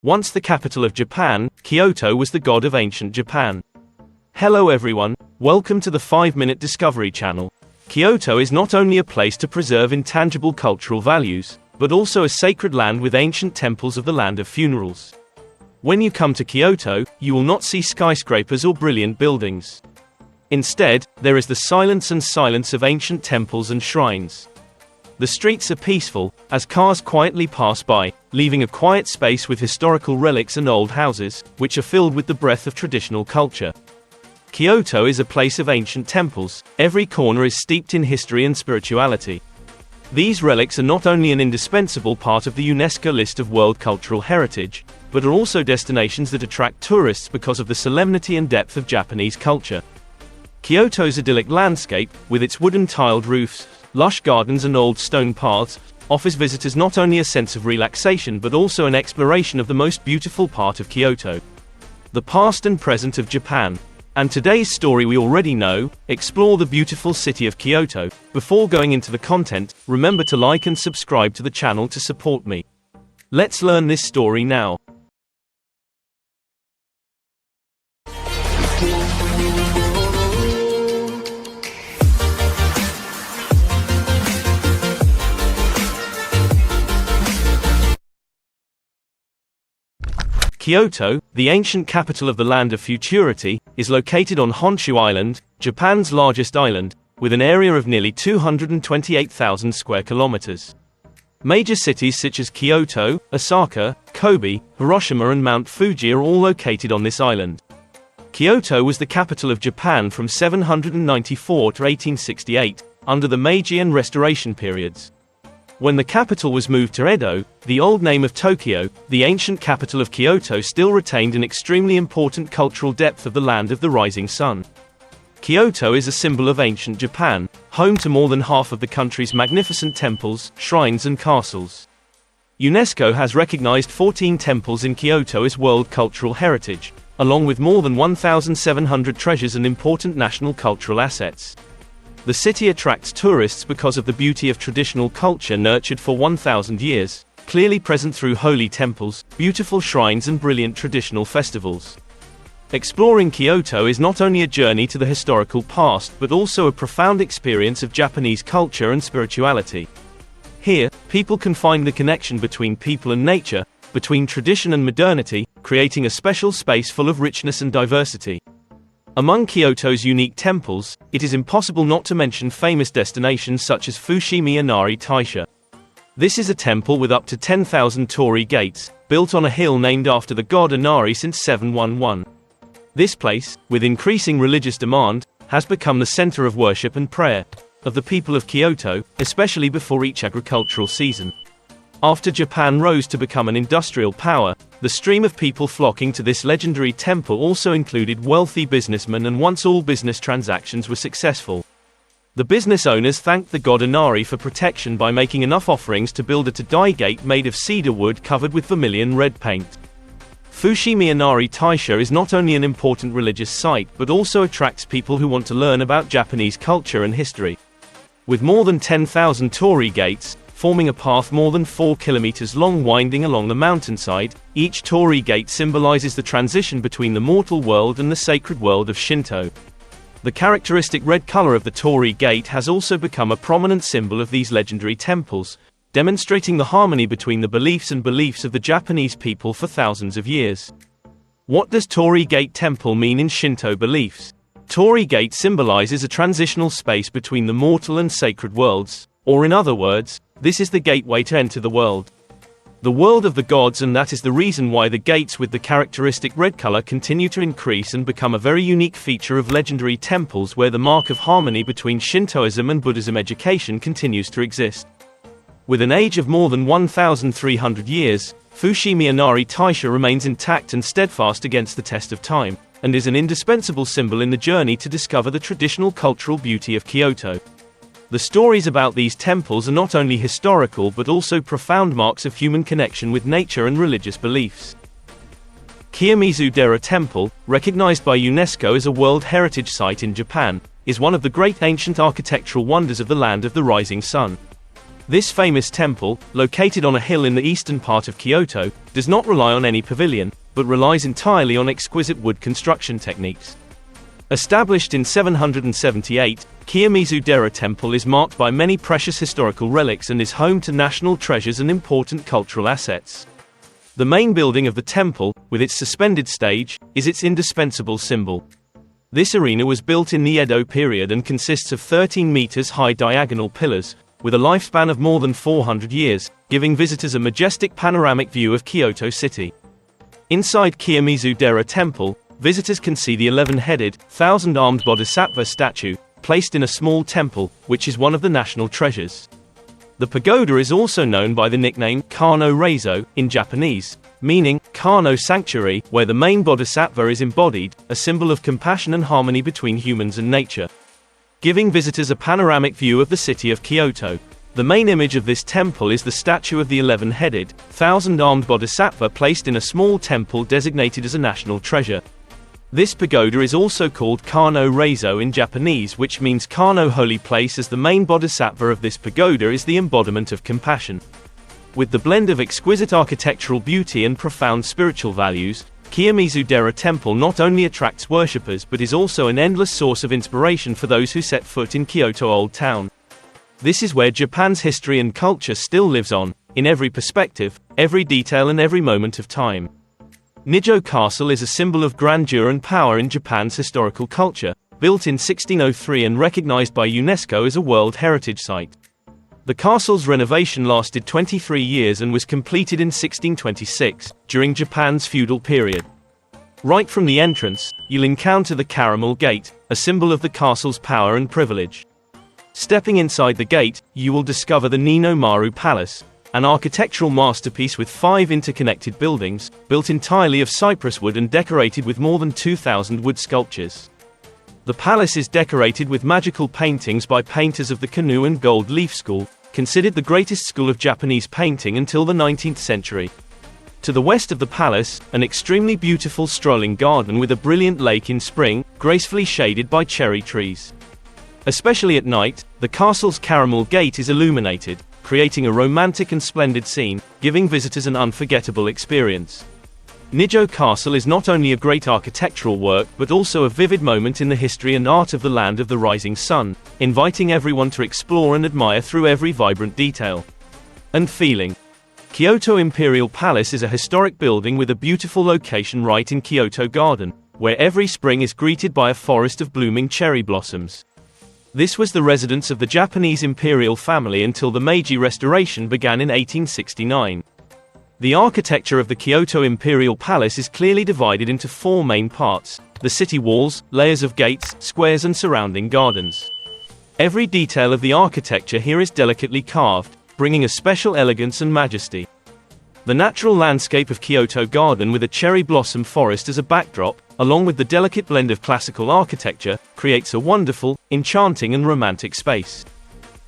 Once the capital of Japan, Kyoto was the god of ancient Japan. Hello everyone, welcome to the 5-Minute Discovery channel. Kyoto is not only a place to preserve intangible cultural values, but also a sacred land with ancient temples of the land of funerals. When you come to Kyoto, you will not see skyscrapers or brilliant buildings. Instead, there is the silence of ancient temples and shrines. The streets are peaceful, as cars quietly pass by, leaving a quiet space with historical relics and old houses, which are filled with the breath of traditional culture. Kyoto is a place of ancient temples. Every corner is steeped in history and spirituality. These relics are not only an indispensable part of the UNESCO list of World Cultural Heritage, but are also destinations that attract tourists because of the solemnity and depth of Japanese culture. Kyoto's idyllic landscape, with its wooden tiled roofs, lush gardens and old stone paths, offers visitors not only a sense of relaxation but also an exploration of the most beautiful part of Kyoto, the past and present of Japan. And today's story we already know, explore the beautiful city of Kyoto. Before going into the content, remember to like and subscribe to the channel to support me. Let's learn this story now. Kyoto, the ancient capital of the land of futurity, is located on Honshu Island, Japan's largest island, with an area of nearly 228,000 square kilometers. Major cities such as Kyoto, Osaka, Kobe, Hiroshima and Mount Fuji are all located on this island. Kyoto was the capital of Japan from 794 to 1868, under the Meiji and Restoration periods. When the capital was moved to Edo, the old name of Tokyo, the ancient capital of Kyoto still retained an extremely important cultural depth of the land of the rising sun. Kyoto is a symbol of ancient Japan, home to more than half of the country's magnificent temples, shrines and castles. UNESCO has recognized 14 temples in Kyoto as World Cultural Heritage, along with more than 1,700 treasures and important national cultural assets. The city attracts tourists because of the beauty of traditional culture nurtured for 1,000 years, clearly present through holy temples, beautiful shrines and brilliant traditional festivals. Exploring Kyoto is not only a journey to the historical past but also a profound experience of Japanese culture and spirituality. Here, people can find the connection between people and nature, between tradition and modernity, creating a special space full of richness and diversity. Among Kyoto's unique temples, it is impossible not to mention famous destinations such as Fushimi Inari Taisha. This is a temple with up to 10,000 torii gates, built on a hill named after the god Inari since 711. This place, with increasing religious demand, has become the center of worship and prayer of the people of Kyoto, especially before each agricultural season. After Japan rose to become an industrial power, the stream of people flocking to this legendary temple also included wealthy businessmen, and once all business transactions were successful, the business owners thanked the god Inari for protection by making enough offerings to build a Tadai gate made of cedar wood covered with vermilion red paint. Fushimi Inari Taisha is not only an important religious site but also attracts people who want to learn about Japanese culture and history. With more than 10,000 torii gates, forming a path more than 4 kilometers long winding along the mountainside, each torii gate symbolizes the transition between the mortal world and the sacred world of Shinto. The characteristic red color of the torii gate has also become a prominent symbol of these legendary temples, demonstrating the harmony between the beliefs of the Japanese people for thousands of years. What does torii gate temple mean in Shinto beliefs? Torii gate symbolizes a transitional space between the mortal and sacred worlds, or in other words, this is the gateway to enter the world of the gods, and that is the reason why the gates with the characteristic red color continue to increase and become a very unique feature of legendary temples where the mark of harmony between Shintoism and Buddhism education continues to exist. With an age of more than 1,300 years, Fushimi Inari Taisha remains intact and steadfast against the test of time, and is an indispensable symbol in the journey to discover the traditional cultural beauty of Kyoto. The stories about these temples are not only historical but also profound marks of human connection with nature and religious beliefs. Kiyomizu-dera Temple, recognized by UNESCO as a World Heritage Site in Japan, is one of the great ancient architectural wonders of the land of the rising sun. This famous temple, located on a hill in the eastern part of Kyoto, does not rely on any pavilion, but relies entirely on exquisite wood construction techniques. Established in 778, Kiyomizu-dera Temple is marked by many precious historical relics and is home to national treasures and important cultural assets. The main building of the temple, with its suspended stage, is its indispensable symbol. This arena was built in the Edo period and consists of 13 meters high diagonal pillars, with a lifespan of more than 400 years, giving visitors a majestic panoramic view of Kyoto City. Inside Kiyomizu-dera Temple, visitors can see the 11-headed, 1,000-armed bodhisattva statue, placed in a small temple, which is one of the national treasures. The pagoda is also known by the nickname Kano Reizo in Japanese, meaning Kano Sanctuary, where the main bodhisattva is embodied, a symbol of compassion and harmony between humans and nature, giving visitors a panoramic view of the city of Kyoto. The main image of this temple is the statue of the 11-headed, 1,000-armed bodhisattva placed in a small temple designated as a national treasure. This pagoda is also called Kano Reizo in Japanese, which means Kano holy place, as the main bodhisattva of this pagoda is the embodiment of compassion. With the blend of exquisite architectural beauty and profound spiritual values, Kiyomizu-dera Temple not only attracts worshippers but is also an endless source of inspiration for those who set foot in Kyoto Old Town. This is where Japan's history and culture still lives on, in every perspective, every detail and every moment of time. Nijo Castle is a symbol of grandeur and power in Japan's historical culture, built in 1603 and recognized by UNESCO as a World Heritage Site. The castle's renovation lasted 23 years and was completed in 1626, during Japan's feudal period. Right from the entrance, you'll encounter the Caramel Gate, a symbol of the castle's power and privilege. Stepping inside the gate, you will discover the Nino Maru Palace, an architectural masterpiece with 5 interconnected buildings, built entirely of cypress wood and decorated with more than 2,000 wood sculptures. The palace is decorated with magical paintings by painters of the Canoe and Gold Leaf School, considered the greatest school of Japanese painting until the 19th century. To the west of the palace, an extremely beautiful strolling garden with a brilliant lake in spring, gracefully shaded by cherry trees. Especially at night, the castle's Caramel Gate is illuminated, creating a romantic and splendid scene, giving visitors an unforgettable experience. Nijo Castle is not only a great architectural work but also a vivid moment in the history and art of the land of the rising sun, inviting everyone to explore and admire through every vibrant detail and feeling. Kyoto Imperial Palace is a historic building with a beautiful location right in Kyoto Garden, where every spring is greeted by a forest of blooming cherry blossoms. This was the residence of the Japanese imperial family until the Meiji Restoration began in 1869. The architecture of the Kyoto Imperial Palace is clearly divided into 4 main parts: the city walls, layers of gates, squares and surrounding gardens. Every detail of the architecture here is delicately carved, bringing a special elegance and majesty. The natural landscape of Kyoto Garden with a cherry blossom forest as a backdrop, along with the delicate blend of classical architecture, creates a wonderful, enchanting and romantic space.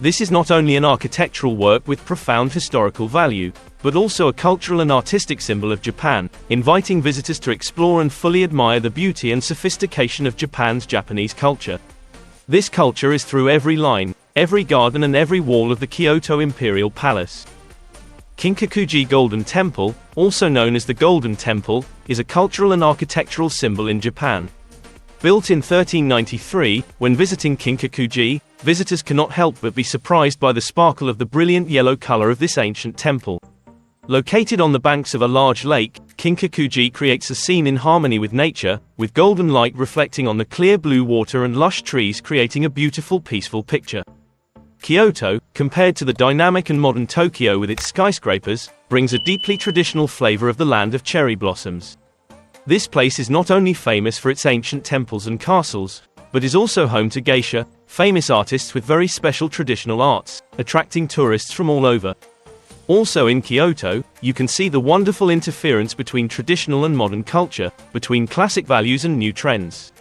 This is not only an architectural work with profound historical value, but also a cultural and artistic symbol of Japan, inviting visitors to explore and fully admire the beauty and sophistication of Japan's Japanese culture. This culture is through every line, every garden and every wall of the Kyoto Imperial Palace. Kinkakuji Golden Temple, also known as the Golden Temple, is a cultural and architectural symbol in Japan. Built in 1393, when visiting Kinkakuji, visitors cannot help but be surprised by the sparkle of the brilliant yellow color of this ancient temple. Located on the banks of a large lake, Kinkakuji creates a scene in harmony with nature, with golden light reflecting on the clear blue water and lush trees, creating a beautiful, peaceful picture. Kyoto, compared to the dynamic and modern Tokyo with its skyscrapers, brings a deeply traditional flavor of the land of cherry blossoms. This place is not only famous for its ancient temples and castles, but is also home to geisha, famous artists with very special traditional arts, attracting tourists from all over. Also in Kyoto, you can see the wonderful interference between traditional and modern culture, between classic values and new trends.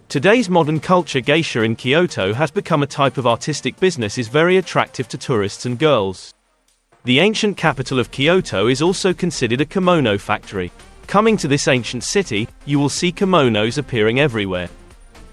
Today's modern culture geisha in Kyoto has become a type of artistic business is very attractive to tourists and girls. The ancient capital of Kyoto is also considered a kimono factory. Coming to this ancient city, you will see kimonos appearing everywhere.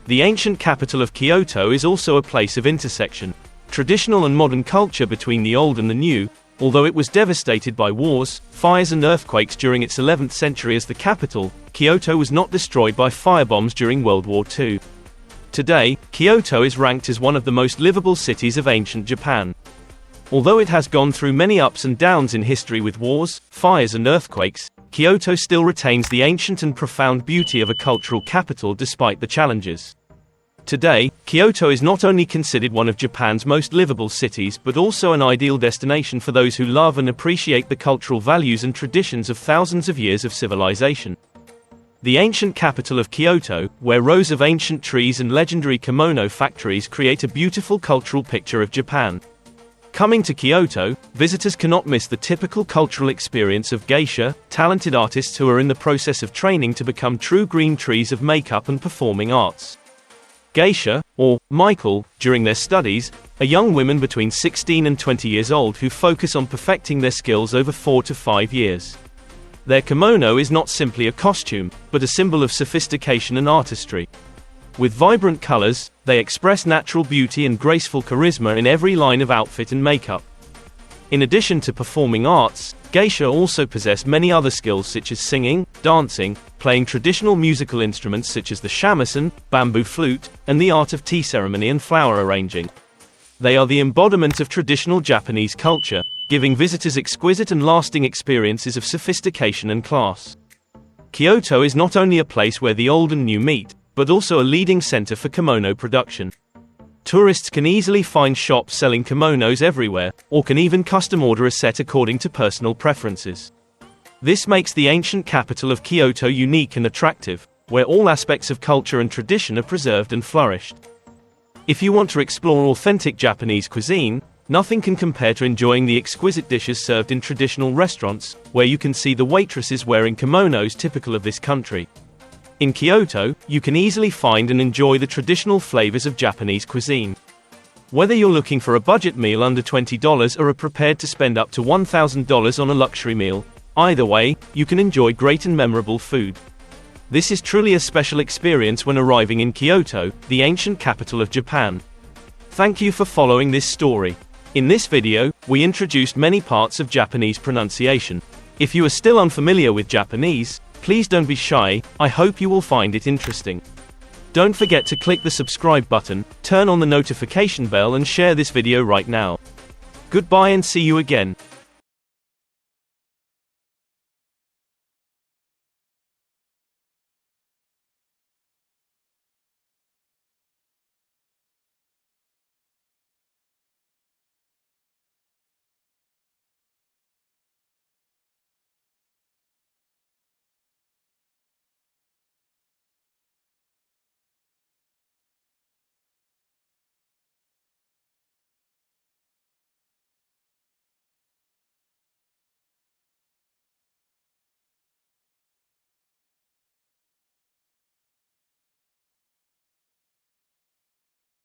The ancient capital of Kyoto is also a place of intersection. traditional and modern culture between the old and the new. Although it was devastated by wars, fires and earthquakes during its 11th century as the capital, Kyoto was not destroyed by firebombs during World War II. Today, Kyoto is ranked as one of the most livable cities of ancient Japan. Although it has gone through many ups and downs in history with wars, fires and earthquakes, Kyoto still retains the ancient and profound beauty of a cultural capital despite the challenges. Today, Kyoto is not only considered one of Japan's most livable cities but also an ideal destination for those who love and appreciate the cultural values and traditions of thousands of years of civilization. The ancient capital of Kyoto, where rows of ancient trees and legendary kimono factories create a beautiful cultural picture of Japan. Coming to Kyoto, visitors cannot miss the typical cultural experience of geisha, talented artists who are in the process of training to become true green trees of makeup and performing arts. Geisha, or Michael, during their studies, are young women between 16 and 20 years old who focus on perfecting their skills over 4 to 5 years. Their kimono is not simply a costume, but a symbol of sophistication and artistry. With vibrant colors, they express natural beauty and graceful charisma in every line of outfit and makeup. In addition to performing arts, geisha also possess many other skills such as singing, dancing, playing traditional musical instruments such as the shamisen, bamboo flute, and the art of tea ceremony and flower arranging. They are the embodiment of traditional Japanese culture, giving visitors exquisite and lasting experiences of sophistication and class. Kyoto is not only a place where the old and new meet, but also a leading center for kimono production. Tourists can easily find shops selling kimonos everywhere, or can even custom order a set according to personal preferences. This makes the ancient capital of Kyoto unique and attractive, where all aspects of culture and tradition are preserved and flourished. If you want to explore authentic Japanese cuisine, nothing can compare to enjoying the exquisite dishes served in traditional restaurants, where you can see the waitresses wearing kimonos typical of this country. In Kyoto, you can easily find and enjoy the traditional flavors of Japanese cuisine. Whether you're looking for a budget meal under $20 or are prepared to spend up to $1,000 on a luxury meal, either way, you can enjoy great and memorable food. This is truly a special experience when arriving in Kyoto, the ancient capital of Japan. Thank you for following this story. In this video, we introduced many parts of Japanese pronunciation. If you are still unfamiliar with Japanese, please don't be shy, I hope you will find it interesting. Don't forget to click the subscribe button, turn on the notification bell and share this video right now. Goodbye and see you again.